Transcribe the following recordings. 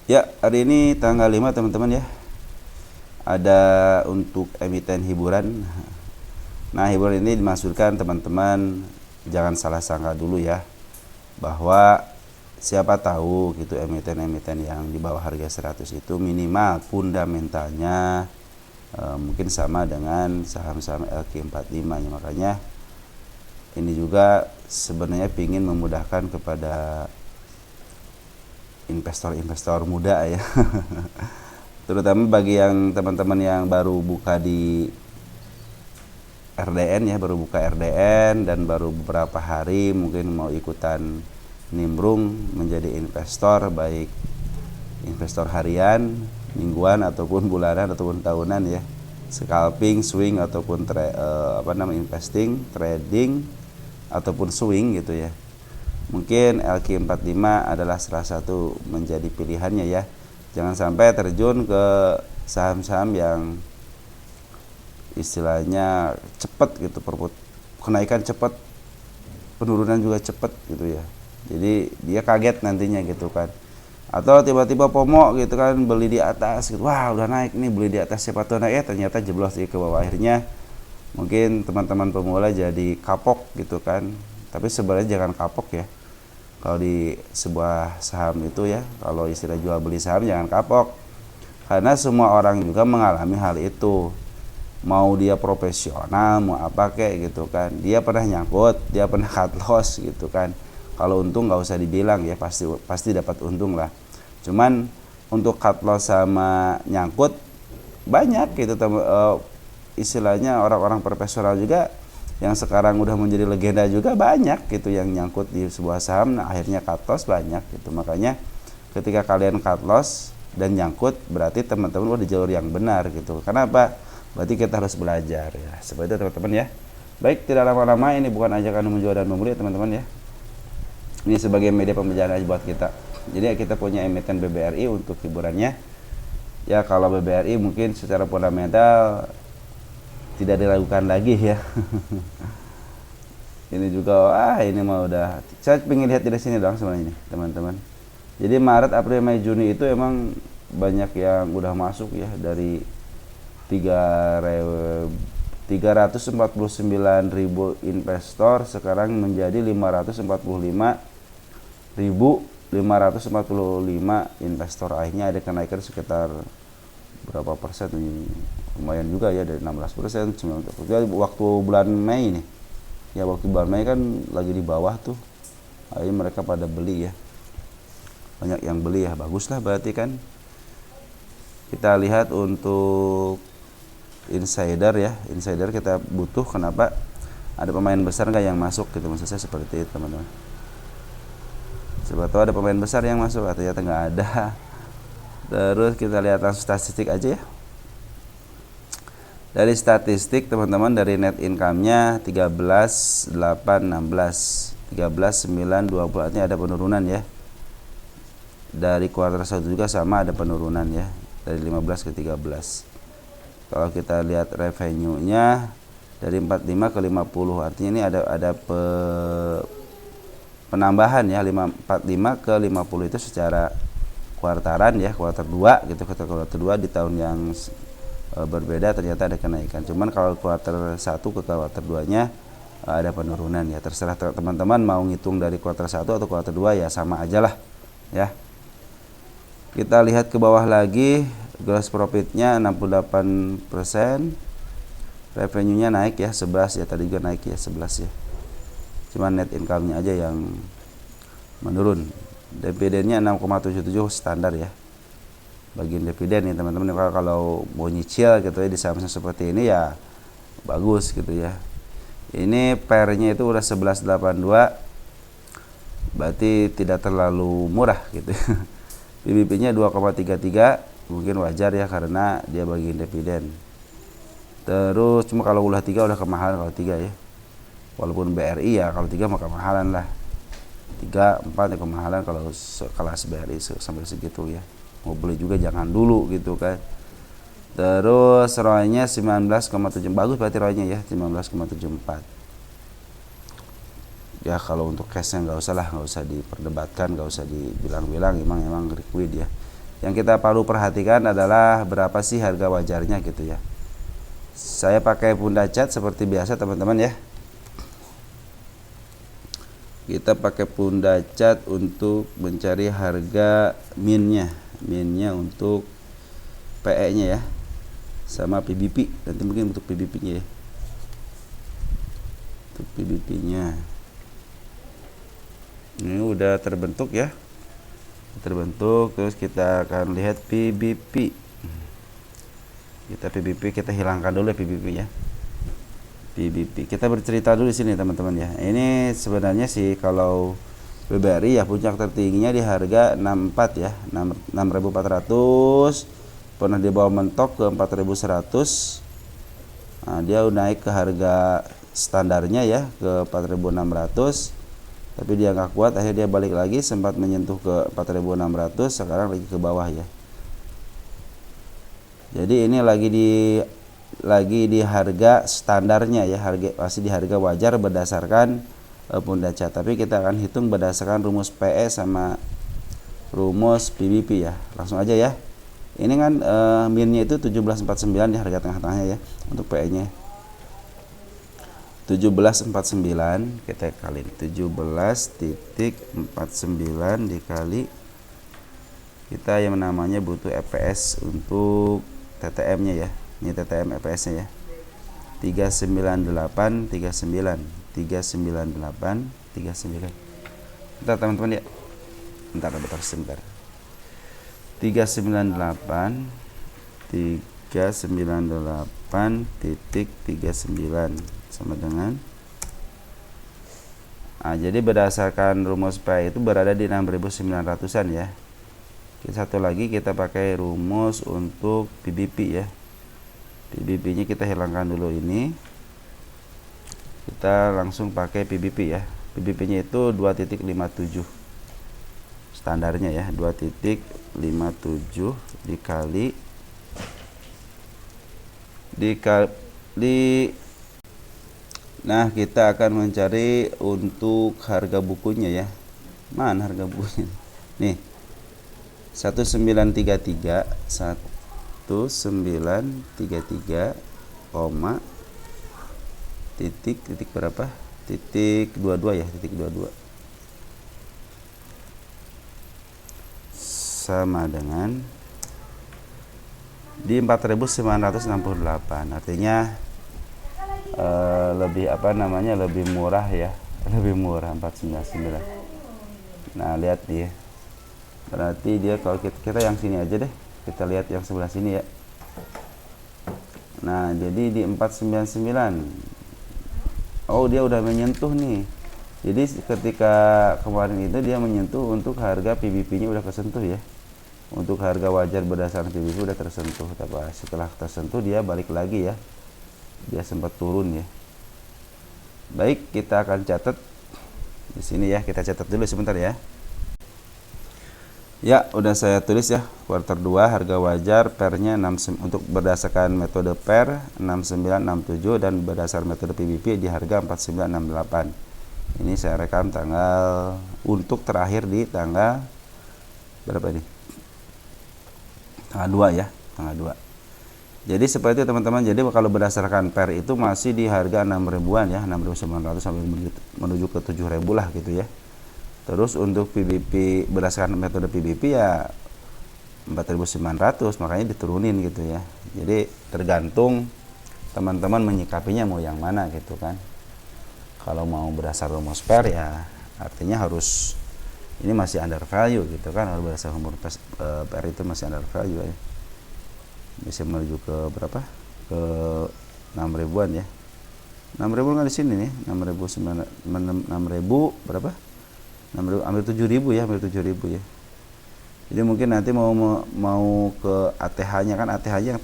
Ya, hari ini tanggal 5 teman-teman ya. Ada untuk emiten hiburan. Nah, hiburan ini dimaksudkan teman-teman jangan salah sangka dulu ya, bahwa siapa tahu gitu emiten-emiten yang di bawah harga 100 itu minimal fundamentalnya mungkin sama dengan saham-saham LQ45 ya. Makanya ini juga sebenarnya ingin memudahkan kepada investor-investor muda ya. Terutama bagi yang teman-teman yang baru buka di RDN ya, baru buka RDN dan baru beberapa hari mungkin mau ikutan nimbrung menjadi investor, baik investor harian, mingguan ataupun bulanan ataupun tahunan ya. Scalping, swing ataupun investing, trading ataupun swing gitu ya. Mungkin LQ45 adalah salah satu menjadi pilihannya ya. Jangan sampai terjun ke saham-saham yang istilahnya cepat gitu, kenaikan cepat, penurunan juga cepat gitu ya. Jadi dia kaget nantinya gitu kan. Atau tiba-tiba FOMO gitu kan, beli di atas gitu. Wah, udah naik nih, beli di atas, siapa tuh naik, ternyata jeblos ke bawah. Akhirnya mungkin teman-teman pemula jadi kapok gitu kan. Tapi sebenarnya jangan kapok ya. Kalau di sebuah saham itu ya, kalau istilah jual beli saham jangan kapok, karena semua orang juga mengalami hal itu. Mau dia profesional mau apa kayak gitu kan, dia pernah nyangkut, dia pernah cut loss gitu kan. Kalau untung nggak usah dibilang ya, pasti dapat untung lah. Cuman untuk cut loss sama nyangkut banyak gitu istilahnya orang-orang profesional juga yang sekarang udah menjadi legenda juga banyak gitu yang nyangkut di sebuah saham. Nah, akhirnya cut loss banyak gitu. Makanya ketika kalian cut loss dan nyangkut, berarti teman-teman udah di jalur yang benar gitu. Kenapa? Berarti kita harus belajar ya. Seperti itu teman-teman ya. Baik, tidak lama-lama, ini bukan ajakan menjual dan membeli teman-teman ya. Ini sebagai media pembelajaran buat kita. Jadi kita punya emiten BBRI untuk hiburannya. Ya kalau BBRI mungkin secara fundamental tidak diragukan lagi ya. Ini juga ini mah udah, saya pengen lihat di sini doang sebenarnya ini teman-teman. Jadi Maret, April, Mei, Juni itu emang banyak yang udah masuk ya, dari 349.000 investor sekarang menjadi 545.545 investor. Akhirnya ada kenaikan sekitar berapa persen, lumayan juga ya, dari 16%, 9%. Waktu bulan Mei nih ya, waktu bulan Mei kan lagi di bawah tuh, akhirnya mereka pada beli ya, banyak yang beli ya, bagus lah berarti kan. Kita lihat untuk insider ya, insider kita butuh, kenapa ada pemain besar nggak yang masuk gitu, maksud saya seperti itu teman-teman. Siapa tahu ada pemain besar yang masuk, ternyata nggak ada. Terus kita lihat langsung statistik aja ya. Dari statistik teman-teman, dari net income-nya 13, 8, 16, 13, 9, 20, artinya ada penurunan ya. Dari kuartal 1 juga sama, ada penurunan ya, dari 15 ke 13. Kalau kita lihat revenue-nya dari 45 ke 50, artinya ini ada penambahan ya, 45 ke 50 itu secara kuartaran ya, kuartal 2 gitu. Kuartal 2 di tahun yang berbeda ternyata ada kenaikan. Cuman kalau kuartal 1 ke kuartal 2-nya ada penurunan ya. Terserah teman-teman mau ngitung dari kuartal 1 atau kuartal 2 ya, sama aja lah ya. Kita lihat ke bawah lagi, gross profit-nya 68%. Revenue-nya naik ya, 11 ya, tadi juga naik ya, 11 ya. Cuman net income-nya aja yang menurun. Dividennya 6,77 standar ya. Bagian dividen nih teman-teman, kalau mau nyicil gitu ya di saham seperti ini ya bagus gitu ya. Ini PER-nya itu udah 11,82, berarti tidak terlalu murah gitu. PBB-nya 2,33, mungkin wajar ya karena dia bagian dividen. Terus cuma kalau ulah 3 udah kemahalan kalau 3 ya. Walaupun BRI ya kalau 3 mah kemahalan lah. 3, 4 ya kemahalan kalau kelas BRI sampai segitu ya. Mau beli juga jangan dulu gitu kan. Terus ROE-nya 19,7, bagus berarti ROE-nya ya, 19,74. Ya kalau untuk cashnya nggak usah diperdebatkan, nggak usah dibilang-bilang, emang liquid ya. Yang kita perlu perhatikan adalah berapa sih harga wajarnya gitu ya. Saya pakai Punda Chat seperti biasa teman-teman ya. Kita pakai Punda Chat untuk mencari harga minnya untuk PE nya ya, sama PBP. Nanti mungkin untuk PBP nya ya, untuk PBP nya ini udah terbentuk ya, terus kita akan lihat PBP. Kita hilangkan dulu ya PBP ya. PBP. Kita bercerita dulu di sini teman-teman ya. Ini sebenarnya sih kalau BBRI ya puncak tertingginya di harga 64 ya, 6.400, pernah dibawa mentok ke 4.100. Nah, dia naik ke harga standarnya ya ke 4.600. Tapi dia nggak kuat, akhirnya dia balik lagi, sempat menyentuh ke 4.600, sekarang lagi ke bawah ya. Jadi ini lagi di harga standarnya ya, masih di harga wajar berdasarkan Punda Chat. Tapi kita akan hitung berdasarkan rumus PE sama rumus PBP ya. Langsung aja ya. Ini kan minnya itu 1749 di harga tengah-tengahnya ya untuk PE-nya. 1749 kita kali 17.49 dikali, kita yang namanya butuh EPS untuk TTM-nya ya. Ini TTM EPS-nya ya. 398 39. Bentar teman-teman ya. Bentar sebentar. 398.39 sama dengan, nah, jadi berdasarkan rumus P itu berada di 6.900-an ya. Satu lagi kita pakai rumus untuk PBP ya. PBP nya kita hilangkan dulu ini, kita langsung pakai PBP ya. PBP nya itu 2.57 standarnya ya, 2.57 dikali nah, kita akan mencari untuk harga bukunya ya. Mana harga bukunya? Nih, 1933 koma titik berapa? Titik 22 ya, titik 22 sama dengan di 4.968. Artinya lebih lebih murah ya, lebih murah 499. Nah, lihat nih, berarti dia kalau kita yang sini aja deh, kita lihat yang sebelah sini ya. Nah, jadi di 499, oh dia udah menyentuh nih. Jadi ketika kemarin itu dia menyentuh untuk harga PBP nya udah kesentuh ya, untuk harga wajar berdasarkan PBP udah tersentuh. Tapi setelah tersentuh dia balik lagi ya, dia sempat turun ya. Baik, kita akan catat di sini ya, kita catat dulu sebentar ya. Ya, udah saya tulis ya, kuartal 2 harga wajar pernya 6, untuk berdasarkan metode per 6967 dan berdasar metode PBP di harga 4968. Ini saya rekam tanggal untuk terakhir di tanggal berapa ini? Tanggal 2 ya, tanggal 2. Jadi seperti itu teman-teman. Jadi kalau berdasarkan per itu masih di harga 6 ribuan ya, 6.900 sampai menuju ke 7.000 lah gitu ya. Terus untuk PBP berdasarkan metode PBP ya 4.900, makanya diturunin gitu ya. Jadi tergantung teman-teman menyikapinya mau yang mana gitu kan. Kalau mau berdasar rumus per ya artinya harus ini masih under value gitu kan, harus berdasarkan rumus per itu masih under value ya. Bisa menuju ke berapa? Ke 6 ribuan ya. 6 ribu kan di sini nih, 6.000 berapa? 6.000, hampir 7.000 ya, hampir 7.000 ya. Jadi mungkin nanti mau ke ATH-nya kan, ATH-nya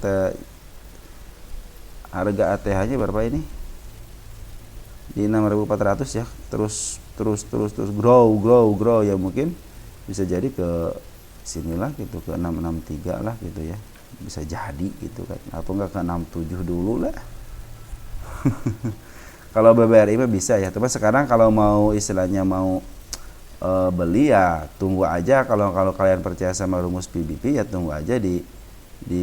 harga ATH-nya berapa ini? Di 6.400 ya. Terus grow ya, mungkin bisa jadi ke sinilah gitu, ke 663 lah gitu ya. Bisa jadi gitu kan, atau enggak ke 67 dulu lah. Kalau BBRI mah bisa ya, tapi sekarang kalau mau istilahnya mau beli ya tunggu aja. Kalau kalian percaya sama rumus PBP ya tunggu aja di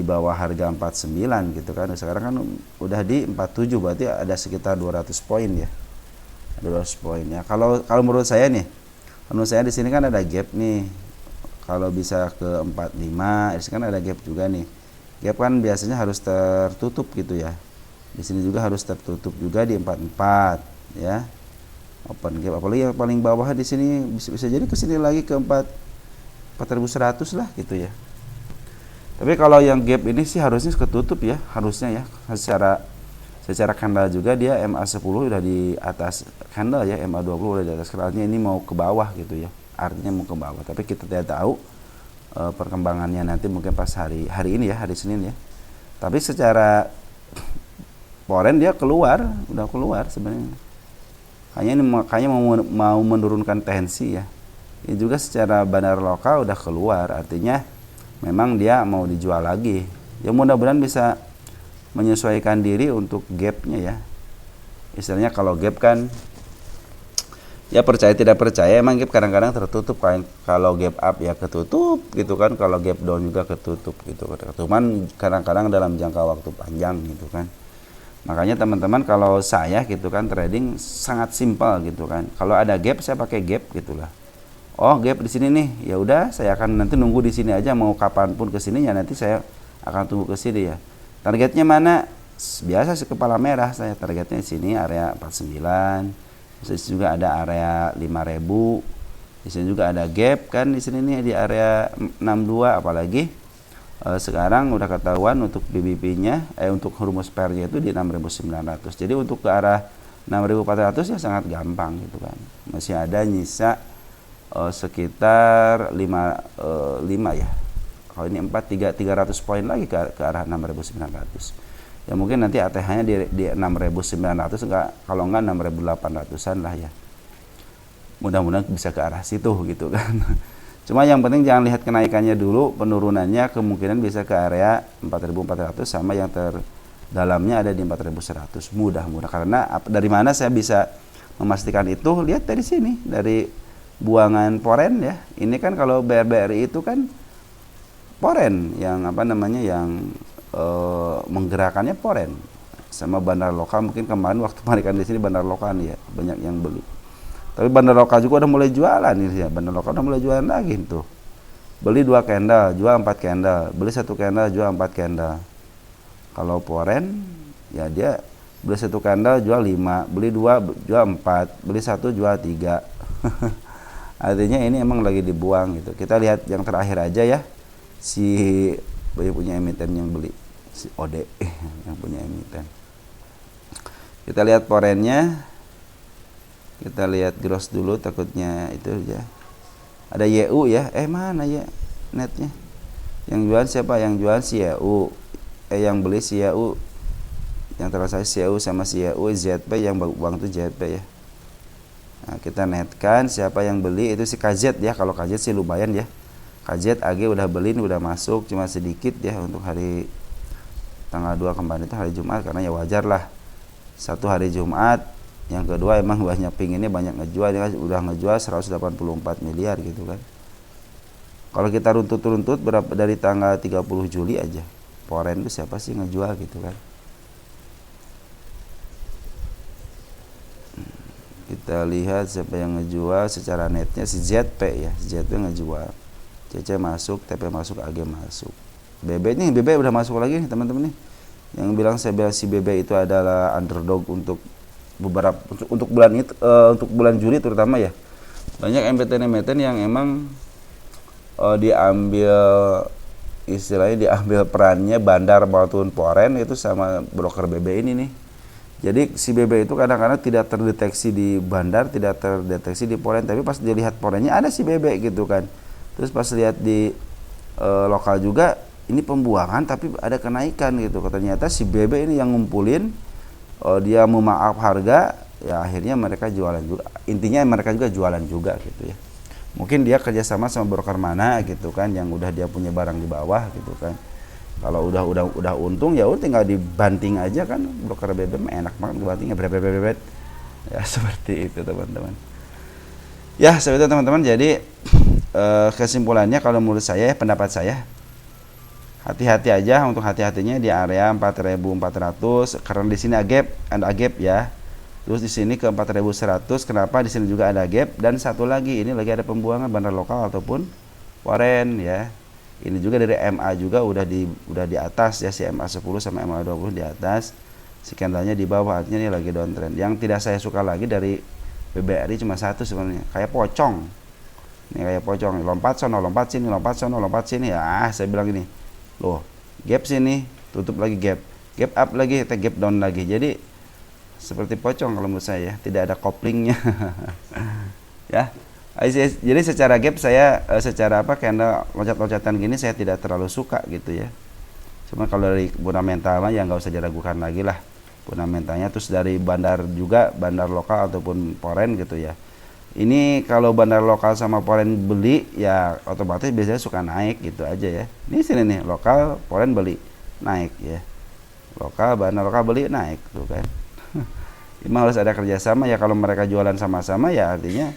bawah harga 49 gitu kan. Sekarang kan udah di 47, berarti ada sekitar 200 poin ya. 200 poin ya. Kalau menurut saya nih, menurut saya di sini kan ada gap nih. Kalau bisa ke 45, di sini kan ada gap juga nih. Gap kan biasanya harus tertutup gitu ya. Di sini juga harus tertutup juga di 44 ya. Open gap, apalagi yang paling bawah di sini bisa jadi ke sini lagi ke 4100 lah gitu ya. Tapi kalau yang gap ini sih harusnya ketutup ya, harusnya ya. Secara candle juga dia MA10 udah di atas candle ya, MA20 udah di atas candle-nya, ini mau ke bawah gitu ya. Artinya mau ke bawah, tapi kita tidak tahu perkembangannya nanti mungkin pas hari ini ya, hari Senin ya. Tapi secara foreign dia udah keluar sebenarnya. Kayaknya mau menurunkan tensi ya. Ini juga secara bandar lokal udah keluar, artinya memang dia mau dijual lagi. Ya mudah-mudahan bisa menyesuaikan diri untuk gapnya ya. Istilahnya kalau gap kan ya percaya tidak percaya, emang gap kadang-kadang tertutup kan. Kalau gap up ya ketutup gitu kan, kalau gap down juga ketutup gitu. Cuman kadang-kadang dalam jangka waktu panjang gitu kan. Makanya teman-teman kalau saya gitu kan trading sangat simpel gitu kan. Kalau ada gap saya pakai gap gitulah. Oh gap di sini nih, ya udah saya akan nanti nunggu di sini aja, mau kapanpun ke sini ya nanti saya akan tunggu ke sini ya. Targetnya mana? Biasa sih kepala merah saya targetnya di sini area 49. Di sini juga ada area 5000. Di sini juga ada gap kan di sini nih di area 62, apalagi sekarang udah ketahuan untuk BBP-nya untuk rumus pair-nya itu di 6900. Jadi untuk ke arah 6400 ya sangat gampang gitu kan. Masih ada nyisa sekitar 5 ya. Kalau ini 300 poin lagi ke arah 6900. Ya mungkin nanti ATH-nya di 6900 kalau enggak 6800-an lah ya. Mudah-mudahan bisa ke arah situ gitu kan. Cuma yang penting jangan lihat kenaikannya dulu, penurunannya kemungkinan bisa ke area 4400 sama yang terdalamnya ada di 4100. Mudah-mudahan, karena dari mana saya bisa memastikan itu? Lihat dari sini, dari buangan poren ya. Ini kan kalau BRI itu kan poren yang yang menggerakkannya poren sama bandar lokal. Mungkin kemarin waktu marikan di sini bandar lokal ya banyak yang beli. Tapi bandar lokal juga udah mulai jualan ini ya. Bandar lokal udah mulai jualan lagi tuh. Beli 2 candle, jual 4 candle. Beli 1 candle, jual 4 candle. Kalau poren ya dia beli 1 candle, jual 5. Beli 2, jual 4. Beli 1, jual 3. Artinya ini emang lagi dibuang gitu. Kita lihat yang terakhir aja ya. Si punya emiten yang beli. Si OD yang punya emiten. Kita lihat porennya. Kita lihat gross dulu, takutnya itu ya. Ada YU ya. Mana ya netnya? Yang jual siapa? Yang jual si YU. Yang beli si YU. Yang terasa si YU sama si YU ZP, yang buang itu ZP ya. Nah, kita netkan siapa yang beli itu si KZ ya. Kalau KZ sih lumayan ya. KZ AG udah beli, udah masuk, cuma sedikit ya untuk hari tanggal 2 kemarin itu hari Jumat, karena ya wajar lah. Satu hari Jumat. Yang kedua emang banyak pinginnya banyak ngejual, dia udah ngejual 184 miliar gitu kan. Kalau kita runtut berapa dari tanggal 30 Juli aja. Poren itu siapa sih ngejual gitu kan. Kita lihat siapa yang ngejual secara netnya si ZP ya. ZP ngejual. CC masuk, TP masuk, AG masuk. BB nih, BB udah masuk lagi nih teman-teman nih. Yang bilang si BB itu adalah underdog untuk beberapa untuk bulan itu untuk bulan Juli terutama ya. Banyak emiten yang emang diambil istilahnya diambil perannya bandar maupun poren itu sama broker BB ini nih. Jadi si BB itu kadang-kadang tidak terdeteksi di bandar, tidak terdeteksi di poren, tapi pas dilihat porennya ada si BB gitu kan. Terus pas lihat di lokal juga ini pembuangan tapi ada kenaikan gitu. Ternyata si BB ini yang ngumpulin, dia memaaf harga, ya akhirnya mereka jualan juga. Intinya mereka juga jualan juga gitu ya. Mungkin dia kerjasama sama broker mana gitu kan, yang udah dia punya barang di bawah gitu kan. Kalau udah untung ya udah tinggal dibanting aja kan. Broker BBM enak banget dibantingnya bret. Ya seperti itu teman-teman. Ya, seperti itu teman-teman. Jadi kesimpulannya kalau menurut saya, pendapat saya, hati-hati aja, untuk hati-hatinya di area 4.400 karena di sini ada gap ya. Terus di sini ke 4.100, kenapa di sini juga ada gap, dan satu lagi ini lagi ada pembuangan bandar lokal ataupun foreign ya. Ini juga dari MA juga udah di atas ya, si MA 10 sama MA 20 di atas. Si candlenya di bawah, artinya ini lagi downtrend. Yang tidak saya suka lagi dari BBRI cuma satu sebenarnya, kayak pocong. Ini kayak pocong, lompat sono, lompat sini, lompat sono, lompat sini. Ya, saya bilang ini. Loh, gap sini, tutup lagi gap up lagi, gap down lagi. Jadi seperti pocong kalau menurut saya, tidak ada koplingnya. Ya. Jadi secara gap saya secara candle loncat-loncatan gini saya tidak terlalu suka gitu ya. Cuma kalau dari fundamentalnya ya nggak usah diragukan lagi lah fundamentalnya. Terus dari bandar juga, bandar lokal ataupun foreign gitu ya. Ini kalau bandar lokal sama foreign beli ya otomatis biasanya suka naik gitu aja ya. Ini sini nih, lokal foreign beli naik ya. Lokal bandar lokal beli naik tuh kan. Memang harus ada kerjasama ya, kalau mereka jualan sama-sama ya artinya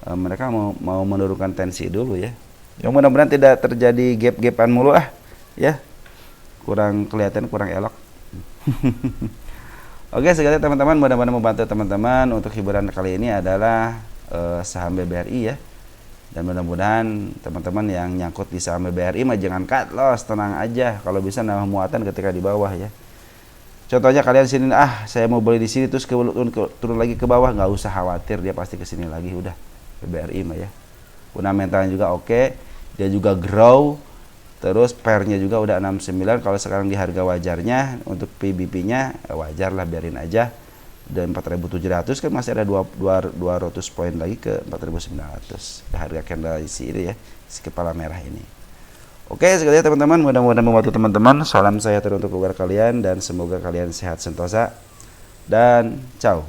mereka mau menurunkan tensi dulu ya. Yang mudah-mudahan tidak terjadi gap-gapan mulu ya. Kurang kelihatan, kurang elok. Oke, sekian teman-teman, mudah-mudahan membantu teman-teman. Untuk hiburan kali ini adalah saham BBRI ya. Dan mudah-mudahan teman-teman yang nyangkut di saham BBRI mah jangan cut loss, tenang aja. Kalau bisa nambah muatan ketika di bawah ya. Contohnya kalian sini, saya mau beli di sini terus turun lagi ke bawah, nggak usah khawatir, dia pasti kesini lagi. Udah BBRI mah ya. Fundamentalnya juga oke, dia juga grow. Terus pairnya juga udah 69. Kalau sekarang di harga wajarnya untuk PBP-nya wajar lah, biarin aja. Dan 4.700 kan masih ada 200 poin lagi ke 4.900 harga candle isi ini ya, si kepala merah ini. Oke, sekali teman-teman, mudah-mudahan membantu teman-teman. Salam saya terus untuk keluarga kalian dan semoga kalian sehat sentosa dan ciao.